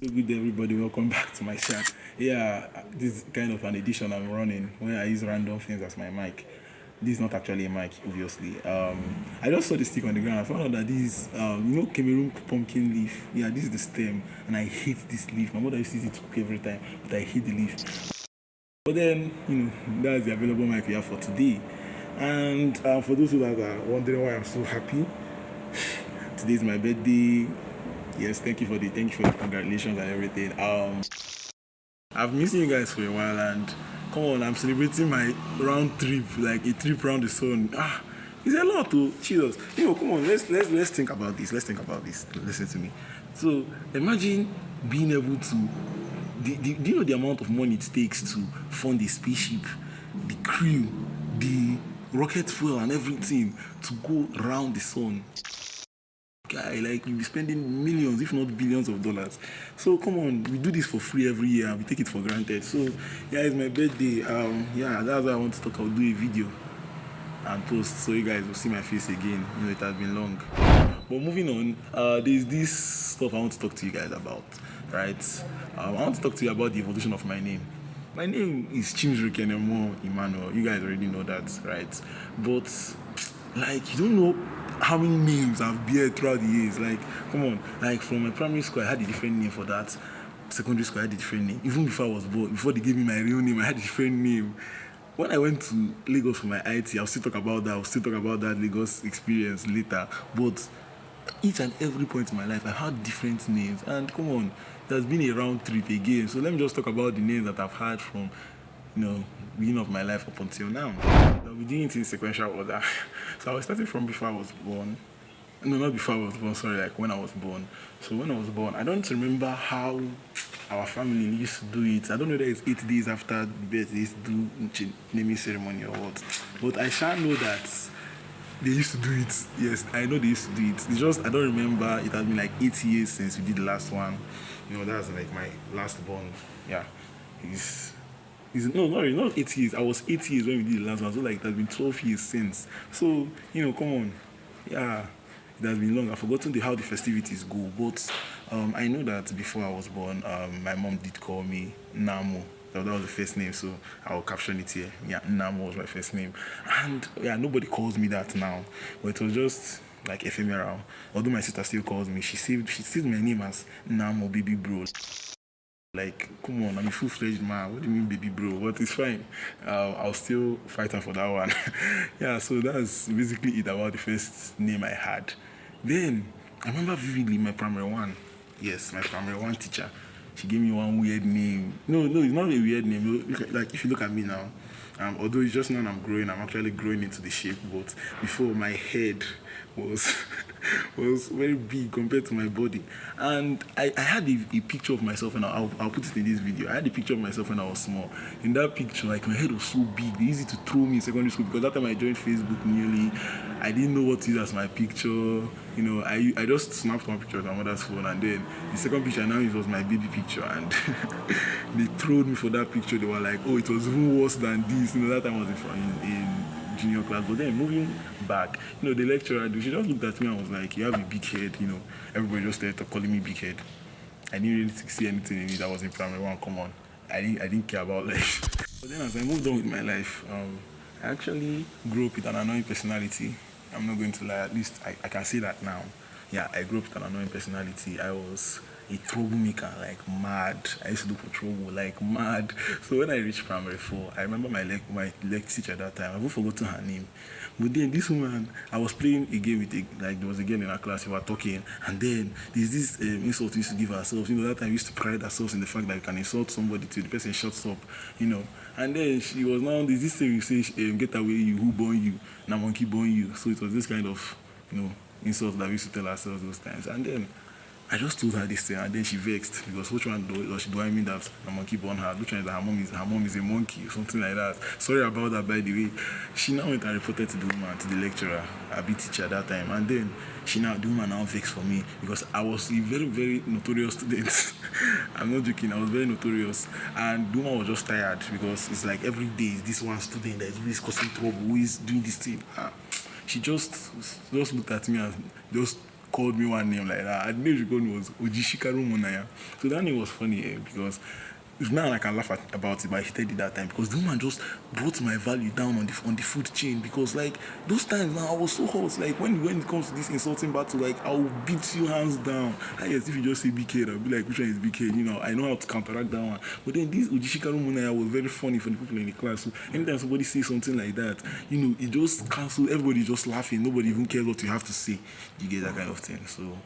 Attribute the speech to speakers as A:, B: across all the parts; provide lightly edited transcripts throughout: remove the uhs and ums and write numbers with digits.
A: Good day, everybody, welcome back to my channel. Yeah, this is kind of an edition I'm running where I use random things as my mic. This is not actually a mic, obviously. I just saw the stick on the ground. I found out that this is, Cameroon pumpkin leaf. Yeah, this is the stem, and I hate this leaf. My mother used to use it to cook every time, but I hate the leaf. But then, that's the available mic we have for today. And for those who are wondering why I'm so happy, today is my birthday. Yes, thank you for the congratulations and everything. I've been missing you guys for a while, and come on, I'm celebrating my round trip, like a trip around the sun. It's a lot to Jesus. Come on, let's think about this. Let's think about this. Listen to me. So imagine being able to. Do you know the amount of money it takes to fund a spaceship, the crew, the rocket fuel, and everything to go around the sun? Guy, like you'll be spending millions, if not billions of dollars. So come on, we do this for free every year and we take it for granted. So yeah, it's my birthday. That's why I want to talk. I'll do a video and post so you guys will see my face again. It has been long. But moving on, there's this stuff I want to talk to you guys about, right? I want to talk to you about the evolution of my name. My name is Chimzrike Nemo Emmanuel. You guys already know that, right? But like you don't know how many names I've bear throughout the years. Like, come on, like from my primary school I had a different name for that. Secondary school I had a different name. Even before I was born, before they gave me my real name, I had a different name. When I went to Lagos for my IT, I'll still talk about that. I'll still talk about that Lagos experience later. But each and every point in my life, I've had different names. And come on, there's been a round trip again. So let me just talk about the names that I've had from, beginning of my life up until now. I'll be doing it in sequential order. So I was starting from before I was born. No, not before I was born, sorry, like when I was born. So when I was born, I don't remember how our family used to do it. I don't know that it's 8 days after the birth they used to do naming ceremony or what. But I shall know that they used to do it. Yes, I know they used to do it. It's just I don't remember. It has been like 8 years since we did the last one. That's like my last born. Yeah, no, not 8 years. I was 8 years when we did the last one. So like it has been 12 years since. So come on, yeah, it has been long. I've forgotten how the festivities go. But I know that before I was born, my mom did call me Namo. That was the first name, so I'll caption it here. Yeah, Namo was my first name. And yeah, nobody calls me that now. But it was just like ephemeral. Although my sister still calls me, she saved my name as Namo Baby Bro. Like, come on, I'm a full-fledged man. What do you mean, baby bro? But it's fine. I'll still fight her for that one. Yeah, so that's basically it about the first name I had. Then, I remember vividly my primary one. Yes, my primary one teacher. She gave me one weird name. No, it's not a weird name. Like, if you look at me now, although it's just now I'm growing, I'm actually growing into the shape. But before, my head was was very big compared to my body. And I had a picture of myself, and I'll put it in this video. I had a picture of myself when I was small. In that picture, like my head was so big, they used to throw me in secondary school because that time I joined Facebook newly. I didn't know what to use as my picture. I just snapped one picture of my mother's phone, and then the second picture I now used was my baby picture, and they throwed me for that picture. They were like, oh, it was even worse than this. That time I was in junior class. But then moving back, the lecturer, she just looked at me and was like, you have a big head. Everybody just started calling me big head. I didn't really see anything in it that was in primary one. Come on, I didn't care about life. But then as I moved on with my life, I actually grew up with an annoying personality. I'm not going to lie, at least I can say that now. Yeah, I grew up with an annoying personality. I was a troublemaker, like mad. I used to look for trouble, like mad. So when I reached primary 4, I remember my leg teacher at that time. I've forgotten her name. But then this woman, I was playing a game with there was a girl in our class, we were talking, and then there's this insult we used to give ourselves. That time we used to pride ourselves in the fact that we can insult somebody till the person shuts up, And then she was now, there's this thing you say, get away you, who born you, na monkey born you. So it was this kind of, insults that we used to tell ourselves those times. And then I just told her this thing, and then she vexed because which one do I mean that the monkey born her? Which one is that her mom is a monkey or something like that? Sorry about that, by the way. She now went and reported to the woman, to the lecturer, a bit teacher at that time, and then the woman now vexed for me because I was a very, very notorious student. I'm not joking, I was very notorious, and the woman was just tired because it's like every day is this one student that is always causing trouble, who is doing this thing. She just looked at me and just called me one name like that. The name she called me was Ojishikaru Munaya. So that name was funny because now I can laugh about it, but I hated it that time because the woman just brought my value down on the food chain because like those times now I was so hot. Like when it comes to this insulting battle, like I will beat you hands down. Yes, if you just say BK, I'll be like, which one is BK? I know how to counteract that one. But then this Ojishikaru Munaya was very funny for the people in the class. So anytime somebody says something like that, it just cancels. Everybody just laughing. Nobody even cares what you have to say. You get that kind of thing. So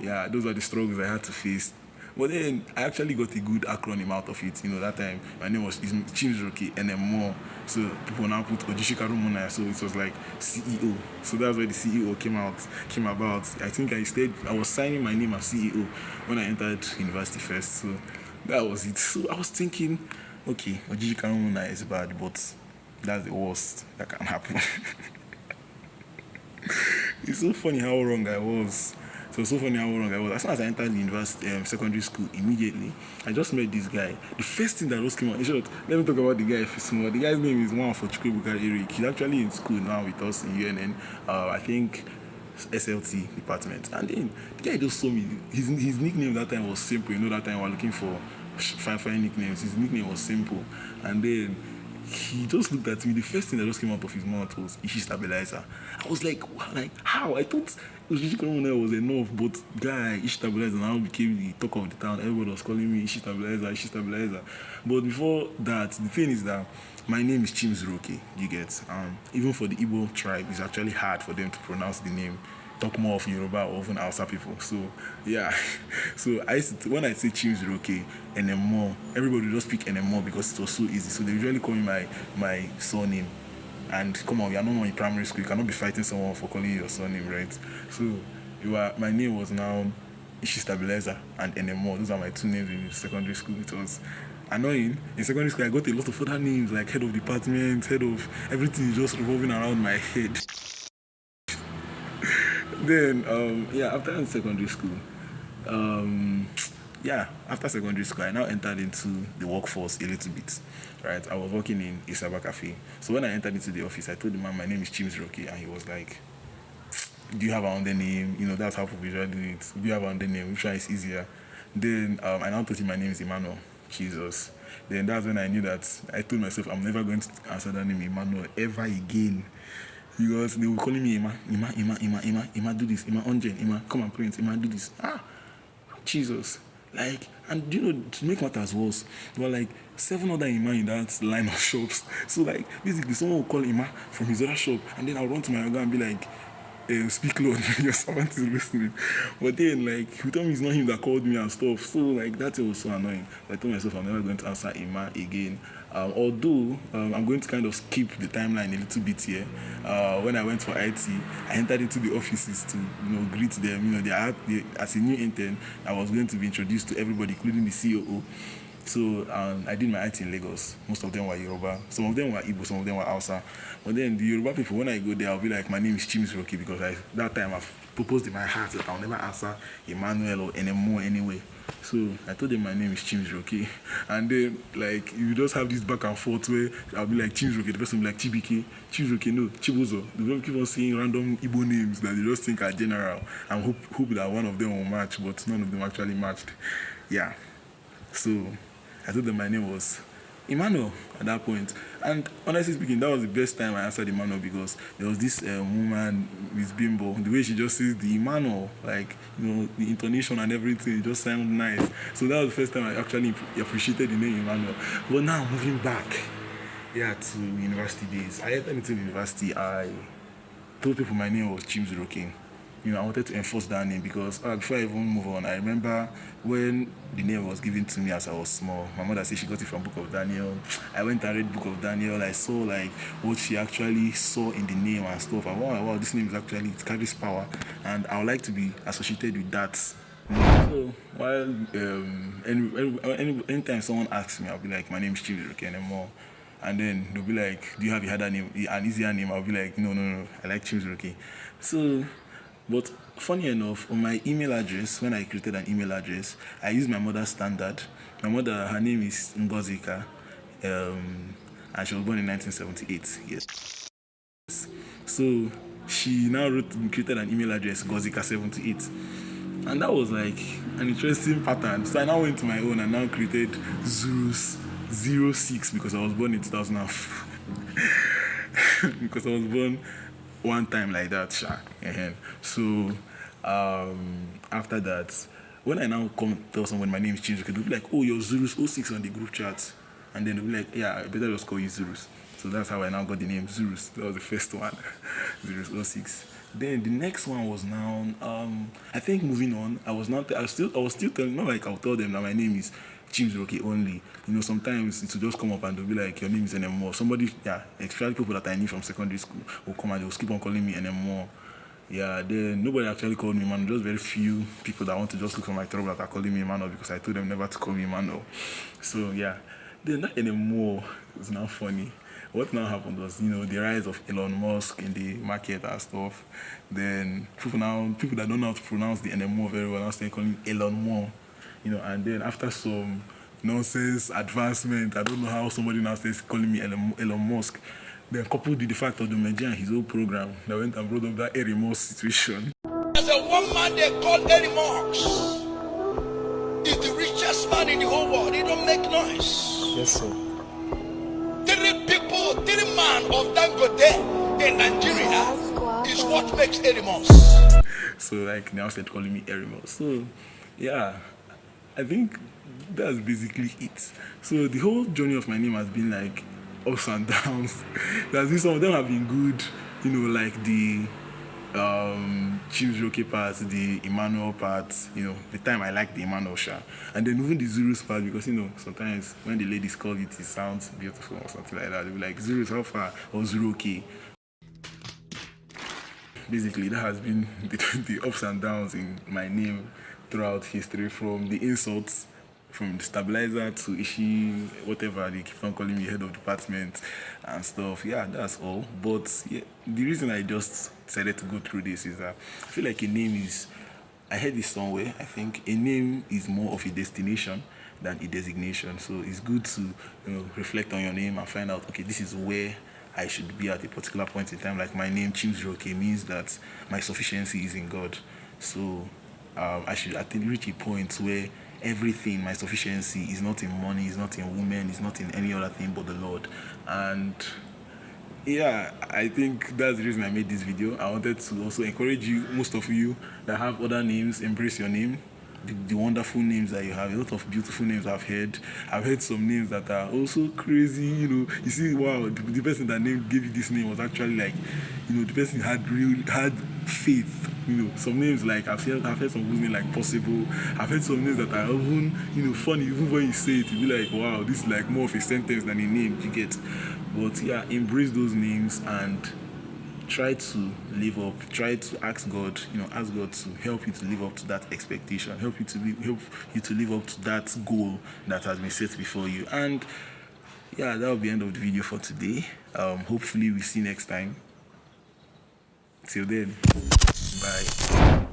A: yeah, those are the struggles I had to face. But then I actually got a good acronym out of it. That time my name was Chimzroke and then more. So people now put Ojishikaru Munaya. So it was like CEO. So that's where the CEO came about. I think I was signing my name as CEO when I entered university first. So that was it. So I was thinking, okay, Ojishikaru Munaya is bad, but that's the worst that can happen. It's so funny how wrong I was. So funny how wrong I was. As soon as I entered the university, secondary school, immediately, I just met this guy. The first thing that just came out, in short, let me talk about the guy first. The guy's name is Juan for Chukwuebuka Eric. He's actually in school now with us in UNN. I think SLT department. And then the guy just saw me. His nickname that time was Simple. That time we were looking for fine nicknames. His nickname was Simple. And then he just looked at me. The first thing that just came out of his mouth was Ishi Stabilizer. I was like, how? I thought Ojishikaru was enough, but guy, Ishi Stabilizer now became the talk of the town. Everybody was calling me Ishi Stabilizer, Ishi Stabilizer. But before that, the thing is that my name is Chimzroke, you get. Even for the Igbo tribe, it's actually hard for them to pronounce the name. Talk more of Yoruba or even Hausa people. So yeah. So when I say Chimzroke, Enemo, everybody just pick Enemo because it was so easy. So they usually call me my surname. And come on, we are no more in primary school. You cannot be fighting someone for calling you your surname, right? So my name was now Ishi Stabilizer and Enemo. Those are my two names in secondary school. It was annoying. In secondary school, I got a lot of other names like head of department, head of everything just revolving around my head. Then, after secondary school, after secondary school, I now entered into the workforce a little bit, right? I was working in Isaba Cafe. So when I entered into the office, I told the man, my name is Chimzroke, and he was like, do you have an under name? That's how people usually do it. Do you have an under name? Which one is easier? Then I now told him my name is Emmanuel. Jesus. Then that's when I knew that I told myself I'm never going to answer that name Emmanuel ever again. Because they were calling me Ima, do this, Ima Ongen, Ima, come and print, Ima, do this. Jesus. And to make matters worse, there were 7 other Ima in that line of shops. So basically someone would call Ima from his other shop and then I'll run to my other and be like, speak Lord, your servant is listening. But then he told me it's not him that called me and stuff. So that was so annoying. I told myself I'm never going to answer Ima again. Although I'm going to kind of skip the timeline a little bit here. When I went for IT, I entered into the offices to greet them. As a new intern, I was going to be introduced to everybody, including the COO. So I did my IT in Lagos. Most of them were Yoruba. Some of them were Igbo, some of them were Hausa. But then the Yoruba people, when I go there, I'll be like, my name is Chimzroke because that time I've proposed in my heart that I'll never answer Emmanuel or Enemo anyway. So I told them my name is Chimzroke. And then you just have this back and forth where I'll be like Chimzroke, the person will be like Chibike, Chimzroke, no, Chibuzo. They don't keep on saying random Igbo names that they just think are general and hope that one of them will match, but none of them actually matched. Yeah. So I told them my name was Emmanuel at that point. And honestly speaking, that was the best time I answered Emmanuel because there was this woman with Bimbo. The way she just says the Emmanuel, the intonation and everything, it just sounded nice. So that was the first time I actually appreciated the name Emmanuel. But now moving back, to university days. I entered into university. I told people my name was Chimzroke. I wanted to enforce that name because before I even move on, I remember when the name was given to me as I was small. My mother said she got it from Book of Daniel. I went and read Book of Daniel. I saw what she actually saw in the name and stuff. And wow, this name is actually, it carries power. And I would like to be associated with that. So while anytime someone asks me, I'll be like, my name is Chimzroke anymore. And then they'll be like, do you have an easier name? I'll be like, no, I like Chimzroke. So, but funny enough, on my email address, when I created an email address, I used my mother's standard. My mother, her name is Ngozika, and she was born in 1978. Yes. So she now created an email address, Gozika78. And that was like an interesting pattern. So I now went to my own and now created Zurus06 because I was born in 2004. Because I was born one time like that, sha. So after that, when I now come tell someone my name is changed, they'll be like, oh, you're Zurus06 on the group chat. And then they'll be like, yeah, I better just call you Zurus. So that's how I now got the name Zurus. That was the first one, Zurus06. Then the next one was now, I think moving on, I was still telling, not like I'll tell them that my name is Chimsroke only. You know, sometimes it will just come up and they'll be like, your name is NMO. Somebody, yeah, especially people that I knew from secondary school will come and they'll keep on calling me NMO. Yeah, then nobody actually called me Emmanuel. Just very few people that want to just look for my trouble that are calling me Emmanuel because I told them never to call me Emmanuel. So yeah, then not anymore. It's now funny. What now happened was, you know, the rise of Elon Musk in the market and stuff. Then people that don't know how to pronounce the NMO very well now start calling Elon Mo. You know, and then after some nonsense advancement, I don't know how somebody now starts calling me Elon Musk. Then coupled with the fact of the Nigeria and his whole program that went and brought up that Harry Moss situation.
B: There's a one man they call Harry Moss. He's the richest man in the whole world. He don't make noise.
A: Yes, sir.
B: 3 man of Dangote in Nigeria is what makes Harry Moss.
A: So like now started calling me Harry Moss. So yeah, I think that's basically it. So the whole journey of my name has been like ups and downs. There's been some of them have been good, you know, like the Chimsroke part, the Emmanuel part, you know, the time I like the Emmanuel Sha. And then even the Zurus part, because, you know, sometimes when the ladies call it, it sounds beautiful or something like that. They'll be like, Zurus, how far? Or Zuroke. Basically, that has been the ups and downs in my name throughout history, from the insults, from the stabilizer to Ishi, whatever, they keep on calling me head of department and stuff. Yeah, that's all. But yeah, the reason I just decided to go through this is that I feel like a name is, I heard this somewhere, I think a name is more of a destination than a designation. So it's good to, you know, reflect on your name and find out, okay, this is where I should be at a particular point in time. Like my name, Chimsroke, means that my sufficiency is in God. So I should reach a point where everything, my sufficiency is not in money, is not in women, is not in any other thing but the Lord. And yeah, I think that's the reason I made this video. I wanted to also encourage you, most of you that have other names, embrace your name. The wonderful names that you have, a lot of beautiful names I've heard. I've heard some names that are also crazy, you know. You see, wow, the person that gave you this name was actually like, you know, the person had faith. You know, some names like I've heard some names like Possible. I've heard some names that are even, you know, funny. Even when you say it, you'll be like, wow, this is like more of a sentence than a name, you get. But yeah, embrace those names and try to live up, try to ask God to help you to live up to that expectation, help you to live up to that goal that has been set before you. And yeah, that will be the end of the video for today. Hopefully we see you next time. Till then, bye.